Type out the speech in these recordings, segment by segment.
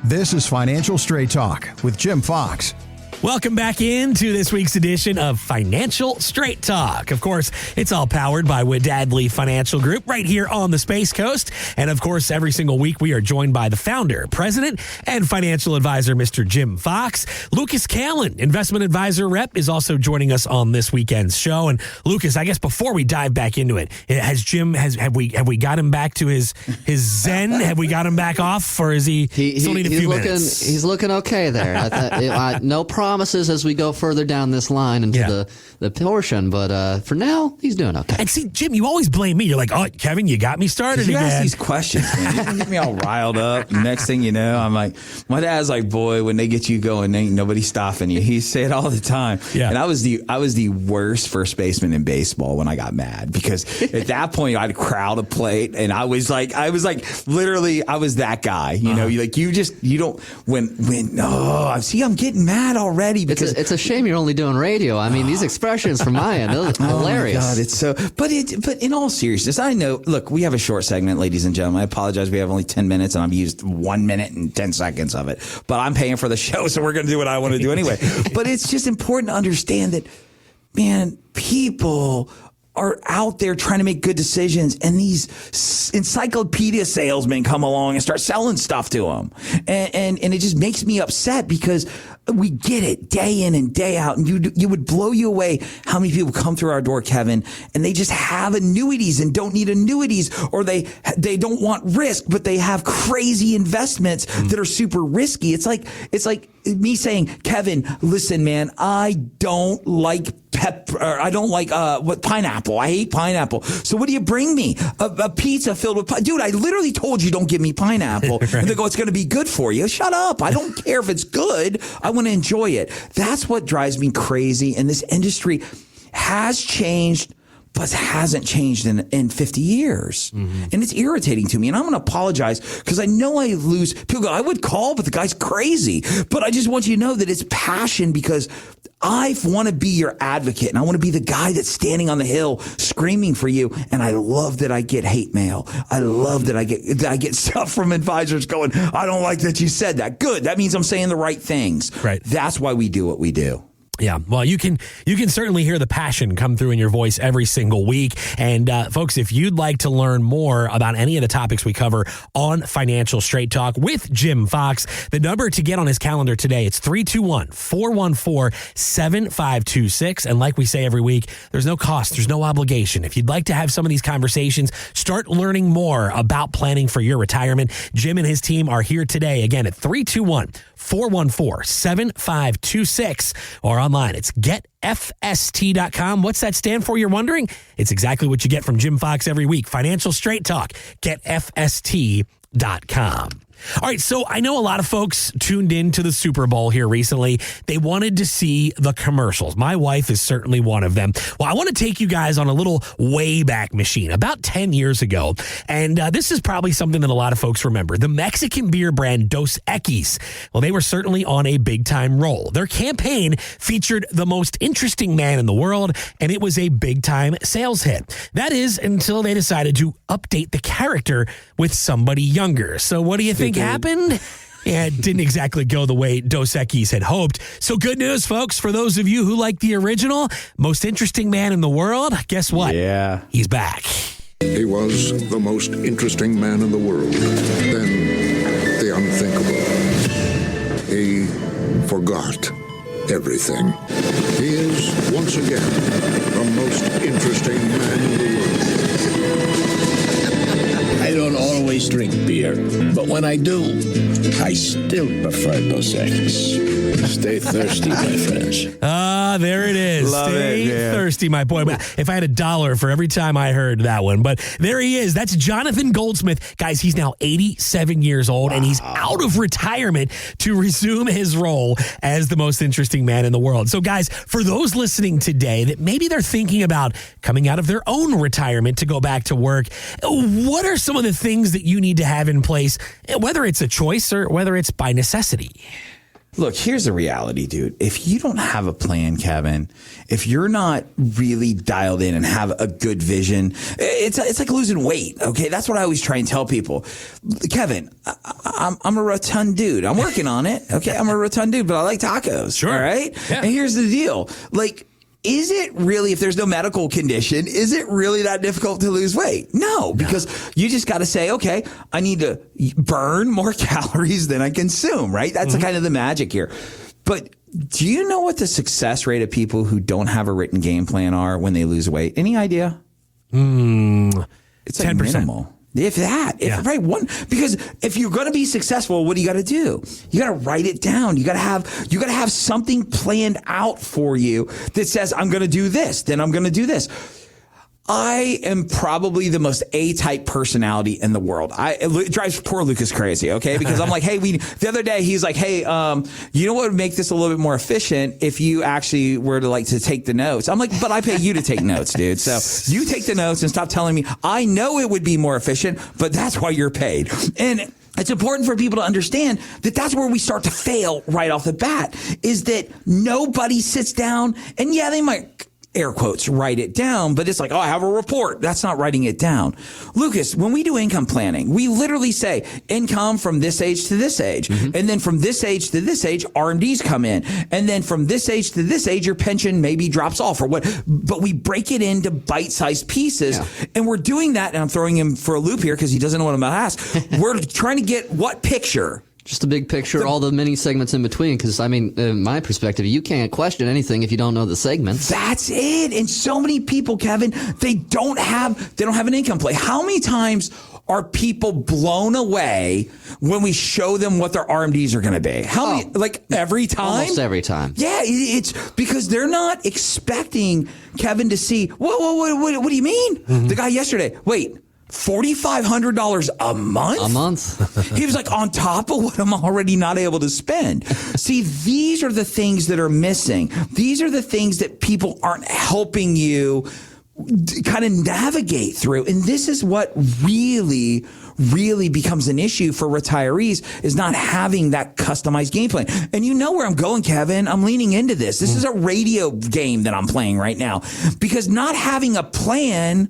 This is Financial Straight Talk with Jim Fox. Welcome back into this week's edition of Financial Straight Talk. Of course, it's all powered by Wadadley Financial Group right here on the Space Coast. And of course, every single week we are joined by the founder, president, and financial advisor, Mr. Jim Fox. Lucas Callan, investment advisor rep, is also joining us on this weekend's show. And Lucas, I guess before we dive back into it, have we got him back to his zen? Have we got him back off, or is he still need a few minutes? He's looking okay there. No promises as we go further down this line into the portion, but for now, he's doing okay. And see, Jim, you always blame me. You're like, oh, Kevin, you got me started you again. ask these questions, man. You can get me all riled up. Next thing you know, I'm like, my dad's like, boy, when they get you going, ain't nobody stopping you. He said all the time. Yeah. And I was the worst first baseman in baseball when I got mad, because at that point I'd crowd a plate, and I was like literally I was that guy. You know, I'm getting mad already. Because it's a shame you're only doing radio. I mean, these expressions from my end, those are hilarious. Oh my God, it's so. But in all seriousness, I know. Look, we have a short segment, ladies and gentlemen. I apologize. We have only 10 minutes, and I've used 1 minute and 10 seconds of it. But I'm paying for the show, so we're going to do what I want to do anyway. But it's just important to understand that, man, people are out there trying to make good decisions, and these encyclopedia salesmen come along and start selling stuff to them. And it just makes me upset, because we get it day in and day out. And you would blow you away how many people come through our door, Kevin, and they just have annuities and don't need annuities, or they don't want risk, but they have crazy investments that are super risky. It's like me saying, Kevin, listen, man, I don't like pineapple. I hate pineapple. So what do you bring me? A pizza filled with dude, I literally told you don't give me pineapple. Right. And they go, it's going to be good for you. Shut up. I don't care if it's good. I want to enjoy it. That's what drives me crazy. And this industry has changed, but hasn't changed in 50 years. Mm-hmm. And it's irritating to me. And I'm going to apologize, because I know I lose. People go, I would call, but the guy's crazy. But I just want you to know that it's passion, because I want to be your advocate, and I want to be the guy that's standing on the hill screaming for you. And I love that I get hate mail. I love that I get stuff from advisors going, I don't like that you said that. Good. That means I'm saying the right things. Right. That's why we do what we do. Yeah, well, you can certainly hear the passion come through in your voice every single week. And folks, if you'd like to learn more about any of the topics we cover on Financial Straight Talk with Jim Fox, the number to get on his calendar today, it's 321-414-7526. And like we say every week, there's no cost, there's no obligation. If you'd like to have some of these conversations, start learning more about planning for your retirement, Jim and his team are here today. Again, at 321-414-7526, or online, it's getfst.com. What's that stand for, you're wondering? It's exactly what you get from Jim Fox every week. Financial Straight Talk. Getfst.com. All right, so I know a lot of folks tuned in to the Super Bowl here recently. They wanted to see the commercials. My wife is certainly one of them. Well, I want to take you guys on a little Wayback Machine about 10 years ago. And this is probably something that a lot of folks remember. The Mexican beer brand Dos Equis. Well, they were certainly on a big-time roll. Their campaign featured the most interesting man in the world, and it was a big-time sales hit. That is, until they decided to update the character with somebody younger. So what do you think happened? Yeah, it didn't exactly go the way Dos Equis had hoped. So good news, folks, for those of you who like the original, most interesting man in the world, guess what? Yeah. He's back. He was the most interesting man in the world. Then the unthinkable. He forgot everything. He is, once again, the most interesting man in the world. I don't always drink beer, but when I do, I still prefer Dos Equis. Stay thirsty, my friends. There it is. Love Stay thirsty, my boy. If I had $1 for every time I heard that one. But there he is. That's Jonathan Goldsmith. Guys, he's now 87 years old, and he's out of retirement to resume his role as the most interesting man in the world. So, guys, for those listening today that maybe they're thinking about coming out of their own retirement to go back to work, what are some of the things that you need to have in place, whether it's a choice or whether it's by necessity? Look, here's the reality, dude. If you don't have a plan, Kevin, if you're not really dialed in and have a good vision, it's like losing weight. Okay. That's what I always try and tell people. Kevin, I'm a rotund dude. I'm working on it. Okay. I'm a rotund dude, but I like tacos. Sure. All right. Yeah. And here's the deal. Like, is it really, if there's no medical condition, is it really that difficult to lose weight? No, because you just got to say, okay, I need to burn more calories than I consume, right? That's kind of the magic here. But do you know what the success rate of people who don't have a written game plan are when they lose weight? Any idea? It's like 10%. minimal. If that, right, one, because if you're going to be successful, what do you got to do? You got to write it down. You got to have something planned out for you that says, I'm going to do this, then I'm going to do this. I am probably the most A-type personality in the world. It drives poor Lucas crazy, okay? Because I'm like, hey, the other day he's like, hey, you know what would make this a little bit more efficient if you actually were to take the notes? I'm like, but I pay you to take notes, dude. So you take the notes and stop telling me. I know it would be more efficient, but that's why you're paid. And it's important for people to understand that that's where we start to fail right off the bat, is that nobody sits down and they might, air quotes, write it down, but it's like, oh, I have a report. That's not writing it down. Lucas, when we do income planning, we literally say income from this age to this age. And then from this age to this age, RMDs come in. And then from this age to this age, your pension maybe drops off or what, but we break it into bite-sized pieces. Yeah. And we're doing that. And I'm throwing him for a loop here because he doesn't know what I'm about to ask. We're trying to get what picture? Just a big picture, all the mini segments in between. Because, I mean, in my perspective, you can't question anything if you don't know the segments. That's it. And so many people, Kevin, they don't have an income play. How many times are people blown away when we show them what their RMDs are going to be? How many? Like every time? Almost every time. Yeah, it's because they're not expecting Kevin to see, what do you mean? The guy yesterday, wait. $4,500 a month? A month. He was like, on top of what I'm already not able to spend. See, these are the things that are missing. These are the things that people aren't helping you kind of navigate through. And this is what really becomes an issue for retirees, is not having that customized game plan. And you know where I'm going, Kevin. I'm leaning into this. This is a radio game that I'm playing right now, because not having a plan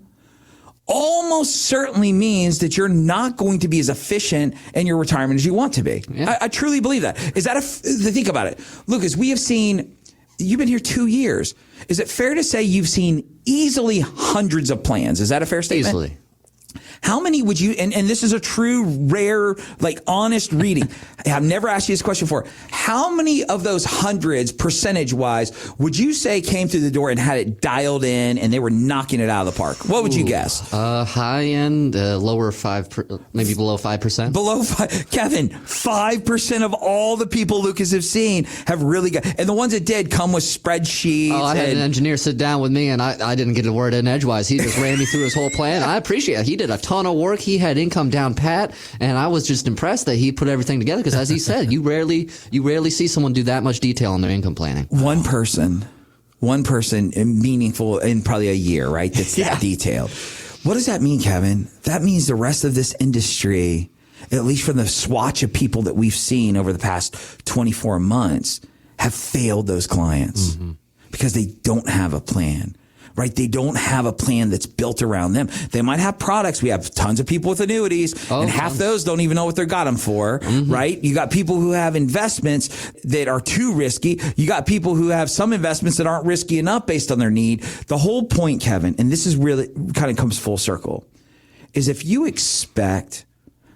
almost certainly means that you're not going to be as efficient in your retirement as you want to be. Yeah. I truly believe that. Is that think about it. Lucas, we have seen, you've been here 2 years. Is it fair to say you've seen easily hundreds of plans? Is that a fair statement? Easily. How many would you, and this is a true, rare, like honest reading. I've never asked you this question before. How many of those hundreds, percentage-wise, would you say came through the door and had it dialed in and they were knocking it out of the park? What would you guess? High end, lower 5%, maybe below 5%. Below 5, Kevin, 5% of all the people Lucas have seen have really got, and the ones that did come with spreadsheets. Oh, I had an engineer sit down with me, and I didn't get a word in edgewise. He just ran me through his whole plan. I appreciate it. He did a ton of work. He had income down pat, and I was just impressed that he put everything together, because as he said, you rarely see someone do that much detail in their income planning. One person meaningful in probably a year, right? That's that detailed. What does that mean, Kevin? That means the rest of this industry, at least from the swatch of people that we've seen over the past 24 months, have failed those clients because they don't have a plan. Right? They don't have a plan that's built around them. They might have products. We have tons of people with annuities, and half those don't even know what they got them for, right? You got people who have investments that are too risky. You got people who have some investments that aren't risky enough based on their need. The whole point, Kevin, and this is really kind of comes full circle, is if you expect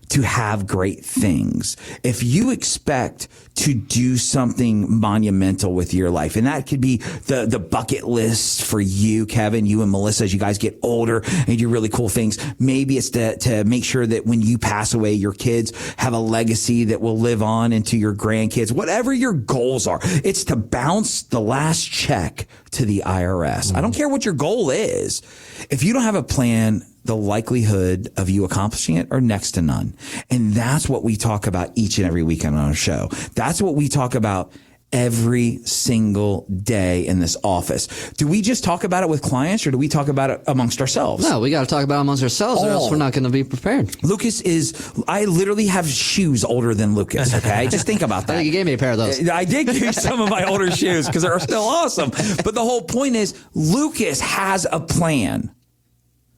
to have great things, if you expect to do something monumental with your life, and that could be the bucket list for you, Kevin, you and Melissa, as you guys get older and do really cool things. Maybe it's to make sure that when you pass away, your kids have a legacy that will live on into your grandkids. Whatever your goals are, it's to bounce the last check to the IRS. I don't care what your goal is. If you don't have a plan, the likelihood of you accomplishing it are next to none. And that's what we talk about each and every weekend on our show. That's what we talk about every single day in this office. Do we just talk about it with clients, or do we talk about it amongst ourselves? No, we got to talk about it amongst ourselves, or else we're not going to be prepared. I literally have shoes older than Lucas, okay? Just think about that. I think you gave me a pair of those. I did give you some of my older shoes because they're still awesome. But the whole point is, Lucas has a plan.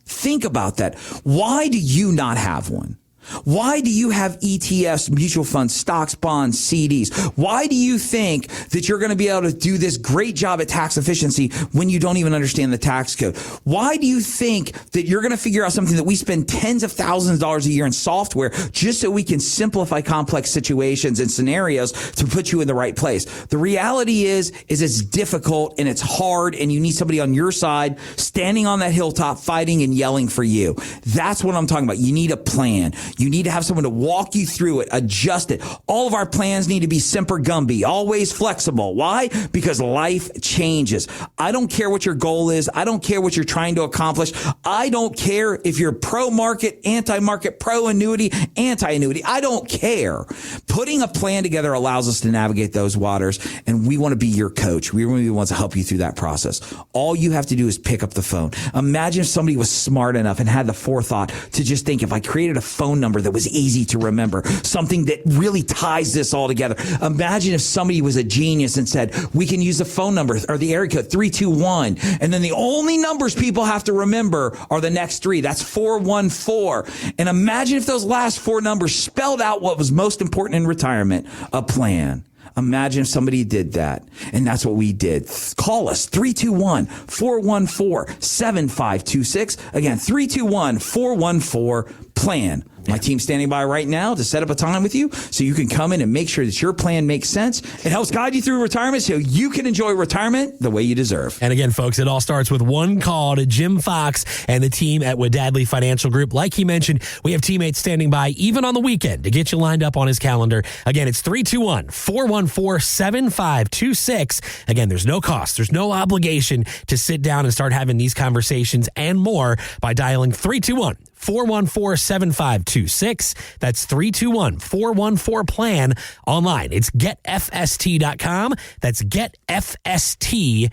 Think about that. Why do you not have one? Why do you have ETFs, mutual funds, stocks, bonds, CDs? Why do you think that you're going to be able to do this great job at tax efficiency when you don't even understand the tax code? Why do you think that you're going to figure out something that we spend tens of thousands of dollars a year in software just so we can simplify complex situations and scenarios to put you in the right place? The reality is it's difficult and it's hard, and you need somebody on your side standing on that hilltop fighting and yelling for you. That's what I'm talking about. You need a plan. You need to have someone to walk you through it, adjust it. All of our plans need to be Semper Gumby, always flexible. Why? Because life changes. I don't care what your goal is. I don't care what you're trying to accomplish. I don't care if you're pro-market, anti-market, pro-annuity, anti-annuity. I don't care. Putting a plan together allows us to navigate those waters, and we want to be your coach. We want to be the ones to help you through that process. All you have to do is pick up the phone. Imagine if somebody was smart enough and had the forethought to just think, if I created a phone number that was easy to remember, something that really ties this all together. Imagine if somebody was a genius and said, we can use the phone number or the area code 321, and then the only numbers people have to remember are the next three. That's 414. And imagine if those last four numbers spelled out what was most important in retirement, a plan. Imagine if somebody did that. And that's what we did. Call us, 321-414-7526. Again, 321-414-PLAN. My team's standing by right now to set up a time with you so you can come in and make sure that your plan makes sense. It helps guide you through retirement so you can enjoy retirement the way you deserve. And again, folks, it all starts with one call to Jim Fox and the team at Wadadley Financial Group. Like he mentioned, we have teammates standing by even on the weekend to get you lined up on his calendar. Again, it's 321-414-7526. Again, there's no cost. There's no obligation to sit down and start having these conversations and more by dialing 321-414-7526. That's 321-414-PLAN online. It's getfst.com. That's getfst.com.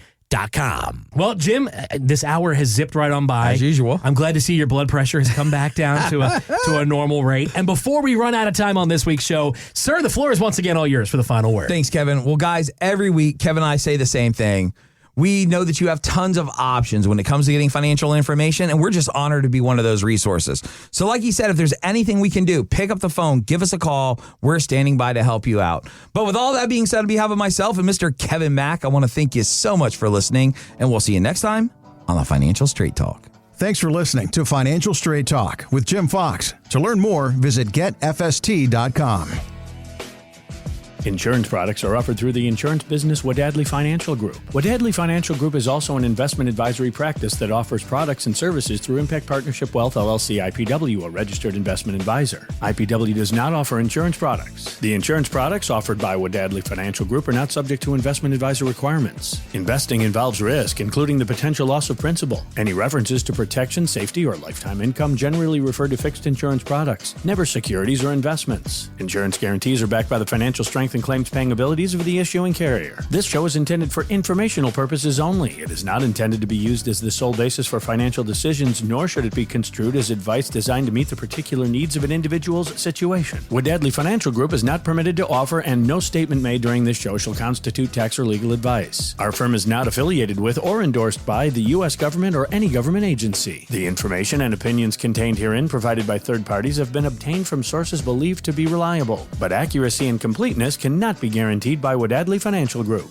Well, Jim, this hour has zipped right on by. As usual. I'm glad to see your blood pressure has come back down to a normal rate. And before we run out of time on this week's show, sir, the floor is once again all yours for the final word. Thanks, Kevin. Well, guys, every week, Kevin and I say the same thing. We know that you have tons of options when it comes to getting financial information, and we're just honored to be one of those resources. So like he said, if there's anything we can do, pick up the phone, give us a call. We're standing by to help you out. But with all that being said, on behalf of myself and Mr. Kevin Mack, I want to thank you so much for listening, and we'll see you next time on the Financial Straight Talk. Thanks for listening to Financial Straight Talk with Jim Fox. To learn more, visit getfst.com. Insurance products are offered through the insurance business Wadadley Financial Group. Wadadley Financial Group is also an investment advisory practice that offers products and services through Impact Partnership Wealth LLC IPW, a registered investment advisor. IPW does not offer insurance products. The insurance products offered by Wadadley Financial Group are not subject to investment advisor requirements. Investing involves risk, including the potential loss of principal. Any references to protection, safety, or lifetime income generally refer to fixed insurance products, never securities or investments. Insurance guarantees are backed by the financial strength and claims paying abilities of the issuing carrier. This show is intended for informational purposes only. It is not intended to be used as the sole basis for financial decisions, nor should it be construed as advice designed to meet the particular needs of an individual's situation. Wadadley Financial Group is not permitted to offer, and no statement made during this show shall constitute tax or legal advice. Our firm is not affiliated with or endorsed by the U.S. government or any government agency. The information and opinions contained herein provided by third parties have been obtained from sources believed to be reliable, but accuracy and completeness cannot be guaranteed by Wadadley Financial Group.